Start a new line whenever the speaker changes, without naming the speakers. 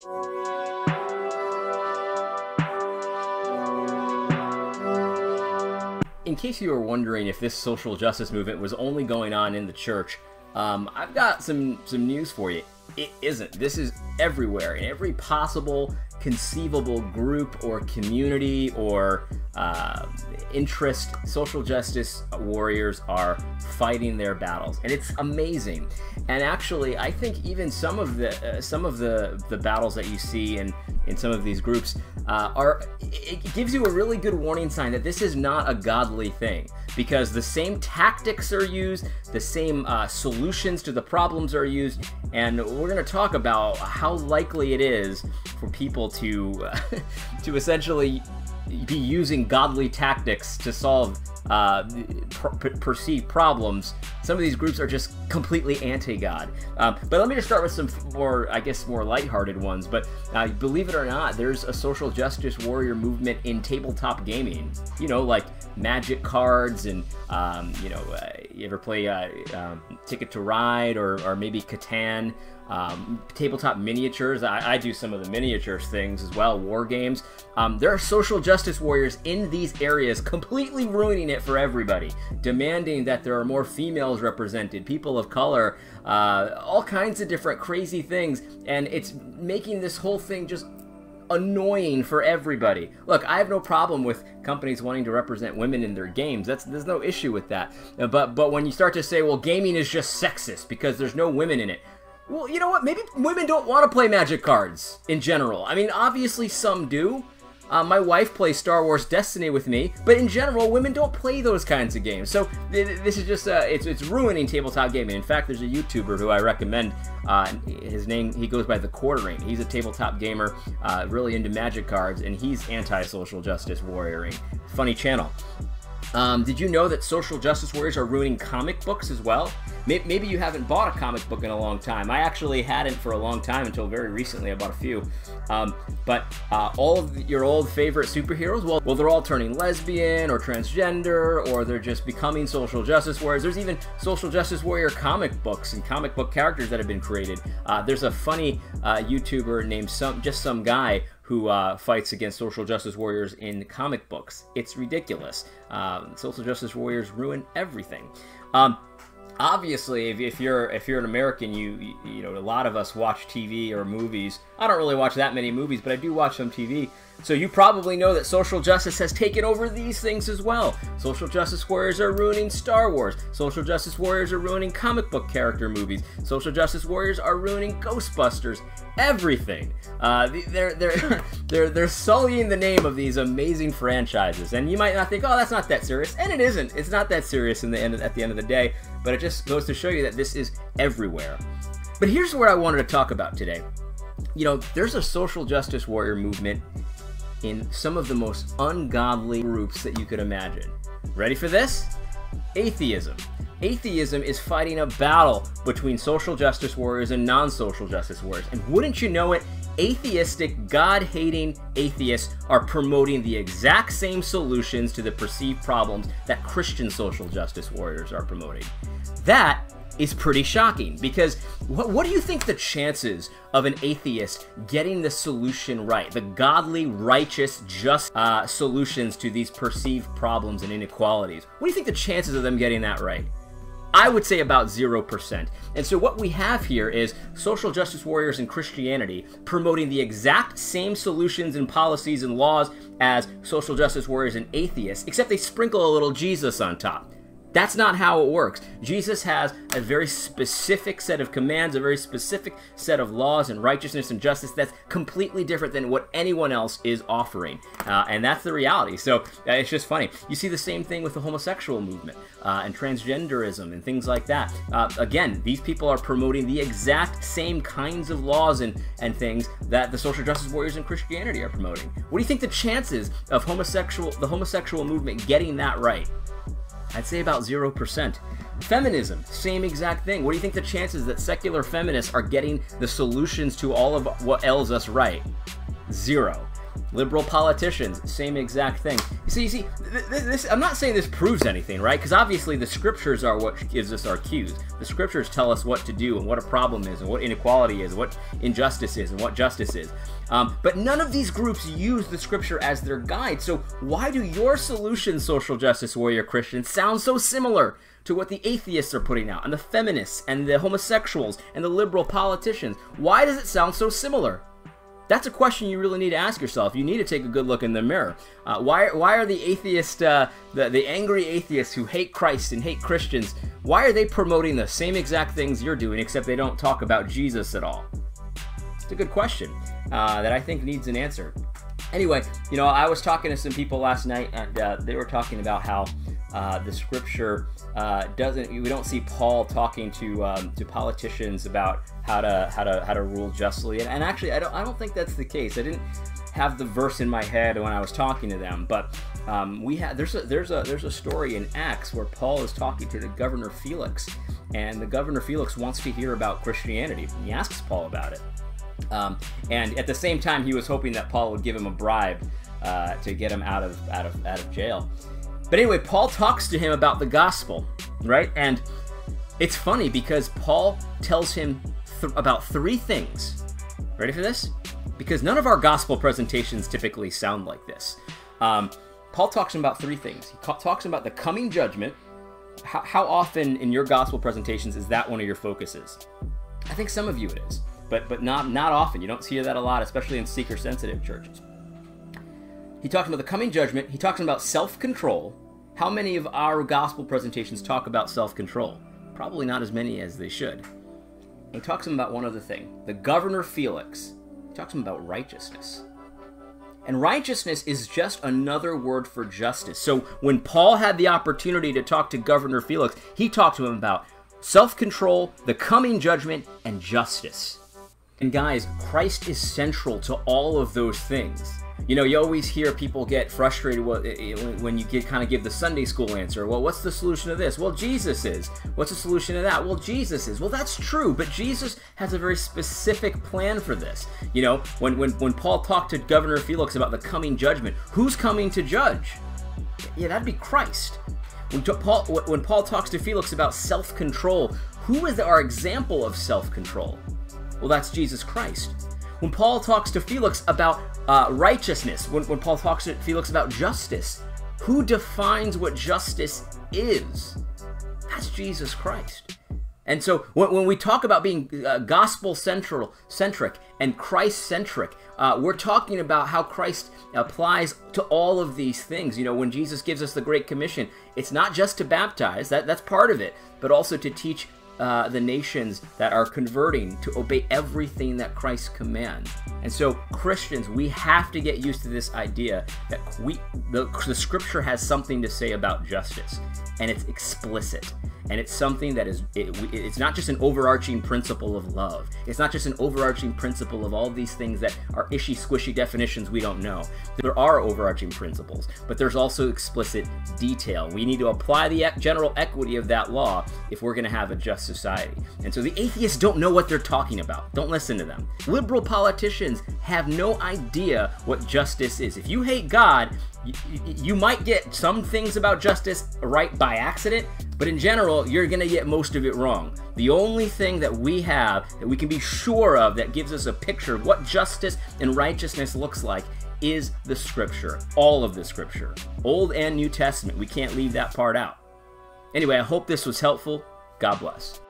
In case you were wondering if this social justice movement was only going on in the church, I've got some news for you. It isn't. This is everywhere, in every possible conceivable group or community or interest. Social justice warriors are fighting their battles, and it's amazing. And actually, I think even some of the battles that you see in some of these groups it gives you a really good warning sign that this is not a godly thing, because the same tactics are used, the same solutions to the problems are used, and we're going to talk about how likely it is for people to to essentially be using godly tactics to solve perceived problems. Some of these groups are just completely anti-God. But let me just start with some more, I guess, more lighthearted ones. But believe it or not, there's a social justice warrior movement in tabletop gaming. You know, like Magic cards and, you know, you ever play Ticket to Ride or maybe Catan. Tabletop miniatures. I do some of the miniatures things as well, war games. There are social justice warriors in these areas completely ruining it for everybody, demanding that there are more females represented, people of color, all kinds of different crazy things, and it's making this whole thing just annoying for everybody. Look, I have no problem with companies wanting to represent women in their games. There's no issue with that. But when you start to say, well, gaming is just sexist because there's no women in it, well, you know what? Maybe women don't want to play Magic cards in general. I mean, obviously some do. My wife plays Star Wars Destiny with me, but in general, women don't play those kinds of games. So this is just, it's ruining tabletop gaming. In fact, there's a YouTuber who I recommend. His name, he goes by The Quartering. He's a tabletop gamer, really into Magic cards, and he's anti-social justice warrioring. Funny channel. Did you know that social justice warriors are ruining comic books as well? Maybe you haven't bought a comic book in a long time. I actually hadn't for a long time until very recently. I bought a few. But all of your old favorite superheroes, well, they're all turning lesbian or transgender, or they're just becoming social justice warriors. There's even social justice warrior comic books and comic book characters that have been created. There's a funny YouTuber named Just Some Guy who fights against social justice warriors in comic books. It's ridiculous. Social justice warriors ruin everything. Obviously, if you're an American, you know, a lot of us watch TV or movies. I don't really watch that many movies, but I do watch some TV. So you probably know that social justice has taken over these things as well. Social justice warriors are ruining Star Wars. Social justice warriors are ruining comic book character movies. Social justice warriors are ruining Ghostbusters. Everything. They're sullying the name of these amazing franchises. And you might not think, oh, that's not that serious. And it isn't. It's not that serious at the end of the day. But it just goes to show you that this is everywhere. But here's what I wanted to talk about today. You know, there's a social justice warrior movement in some of the most ungodly groups that you could imagine. Ready for this? Atheism. Atheism is fighting a battle between social justice warriors and non-social justice warriors. And wouldn't you know it, atheistic, God-hating atheists are promoting the exact same solutions to the perceived problems that Christian social justice warriors are promoting. That is pretty shocking, because what do you think the chances of an atheist getting the solution right, the godly, righteous, just solutions to these perceived problems and inequalities? What do you think the chances of them getting that right? I would say about 0%. And so what we have here is social justice warriors in Christianity promoting the exact same solutions and policies and laws as social justice warriors and atheists, except they sprinkle a little Jesus on top. That's not how it works. Jesus has a very specific set of commands, a very specific set of laws and righteousness and justice that's completely different than what anyone else is offering. And that's the reality. So it's just funny. You see the same thing with the homosexual movement and transgenderism and things like that. Again, these people are promoting the exact same kinds of laws and things that the social justice warriors in Christianity are promoting. What do you think the chances of the homosexual movement getting that right? I'd say about 0%. Feminism, same exact thing. What do you think the chances that secular feminists are getting the solutions to all of what ails us right? 0. Liberal politicians, same exact thing. You see, this, I'm not saying this proves anything, right? Because obviously the scriptures are what gives us our cues. The scriptures tell us what to do and what a problem is and what inequality is, what injustice is and what justice is. But none of these groups use the scripture as their guide. So why do your solutions, social justice warrior Christians, sound so similar to what the atheists are putting out, and the feminists, and the homosexuals, and the liberal politicians? Why does it sound so similar? That's a question you really need to ask yourself. You need to take a good look in the mirror. Why are the atheists, the angry atheists who hate Christ and hate Christians, why are they promoting the same exact things you're doing, except they don't talk about Jesus at all? It's a good question that I think needs an answer. Anyway, you know, I was talking to some people last night, and they were talking about how the scripture we don't see Paul talking to politicians about how to rule justly, and actually I don't think that's the case. I didn't have the verse in my head when I was talking to them, but there's a story in Acts where Paul is talking to the governor Felix, and the governor Felix wants to hear about Christianity. He asks Paul about it, and at the same time he was hoping that Paul would give him a bribe to get him out of jail. But anyway, Paul talks to him about the gospel, right? And it's funny because Paul tells him about three things. Ready for this? Because none of our gospel presentations typically sound like this. Paul talks to him about three things. He talks about the coming judgment. How often in your gospel presentations is that one of your focuses? I think some of you it is, but not often. You don't hear that a lot, especially in seeker-sensitive churches. He talks about the coming judgment. He talks about self-control. How many of our gospel presentations talk about self-control? Probably not as many as they should. He talks about one other thing. The governor Felix. He talks about righteousness. And righteousness is just another word for justice. So when Paul had the opportunity to talk to Governor Felix, he talked to him about self-control, the coming judgment, and justice. And guys, Christ is central to all of those things. You know, you always hear people get frustrated when you kind of give the Sunday school answer. Well, what's the solution to this? Well, Jesus is. What's the solution to that? Well, Jesus is. Well, that's true, but Jesus has a very specific plan for this. You know, when Paul talked to Governor Felix about the coming judgment, who's coming to judge? Yeah, that'd be Christ. When Paul talks to Felix about self-control, who is our example of self-control? Well, that's Jesus Christ. When Paul talks to Felix about righteousness, when Paul talks to Felix about justice, who defines what justice is? That's Jesus Christ. And so when we talk about being gospel-centric and Christ-centric, we're talking about how Christ applies to all of these things. You know, when Jesus gives us the Great Commission, it's not just to baptize, that's part of it, but also to teach the nations that are converting to obey everything that Christ commands. And so Christians, we have to get used to this idea that the scripture has something to say about justice, and it's explicit. And it's something that it's not just an overarching principle of love. It's not just an overarching principle of all these things that are ishy, squishy definitions we don't know. There are overarching principles, but there's also explicit detail. We need to apply the general equity of that law if we're going to have a just society. And so the atheists don't know what they're talking about. Don't listen to them. Liberal politicians have no idea what justice is. If you hate God, you might get some things about justice right by accident, but in general, you're going to get most of it wrong. The only thing that we have that we can be sure of that gives us a picture of what justice and righteousness looks like is the scripture. All of the scripture. Old and New Testament. We can't leave that part out. Anyway, I hope this was helpful. God bless.